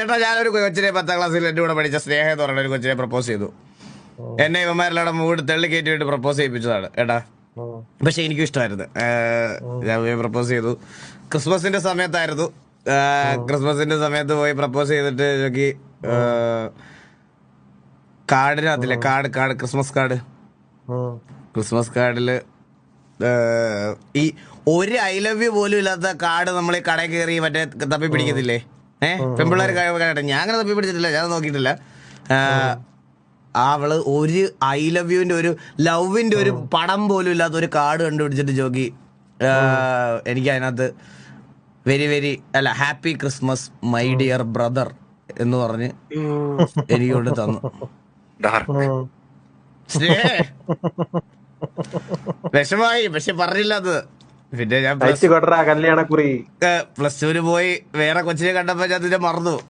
ചേട്ടാ ഞാനൊരു കൊച്ചിനെ 10ാം ക്ലാസ്സിൽ എൻ്റെ കൂടെ പഠിച്ച സ്നേഹ എന്ന് പറയുന്ന ഒരു കൊച്ചിനെ പ്രപ്പോസ് ചെയ്തു. എന്നെ ഇവന്മാരെല്ലാം മൂട് തള്ളി കയറ്റി വേണ്ടി പ്രപ്പോസ് ചെയ്യിപ്പിച്ചതാണ് ഏട്ടാ. പക്ഷെ എനിക്കും ഇഷ്ടമായിരുന്നു. ഞാൻ പോയി പ്രപ്പോസ് ചെയ്തു. ക്രിസ്മസിന്റെ സമയത്തായിരുന്നു. ക്രിസ്മസിന്റെ സമയത്ത് പോയി പ്രപ്പോസ് ചെയ്തിട്ട് നോക്കി കാർഡിനകത്തില്ലേ കാർഡ് ക്രിസ്മസ് കാർഡില് ഈ ഒരു ഐ ലവ് യു പോലും ഇല്ലാത്ത കാർഡ് നമ്മൾ ഈ കടയിൽ കയറി മറ്റേ തപ്പി പിടിക്കത്തില്ലേ? പെൺപിള്ളേർ കേട്ടെ. ഞാൻ അങ്ങനെ തപ്പി പിടിച്ചിട്ടില്ല, ഞാൻ നോക്കിയിട്ടില്ല. അവള് ഒരു ഐ ലവ് യുവിന്റെ ഒരു ലവിന്റെ ഒരു പടം പോലും ഇല്ലാത്ത ഒരു കാർഡ് കണ്ടുപിടിച്ചിട്ട് ചോക്കി എനിക്ക് അതിനകത്ത് happy Christmas my dear brother എന്ന് പറഞ്ഞ് എനിക്ക് കൊണ്ട് തന്നു. വിഷമായി, പക്ഷെ പറഞ്ഞില്ല അത്. പിന്നെ ഞാൻ +2 പോയി വേറെ കൊച്ചിനെ കണ്ടപ്പോ ഞാൻ ഇതിനെ മറന്നു.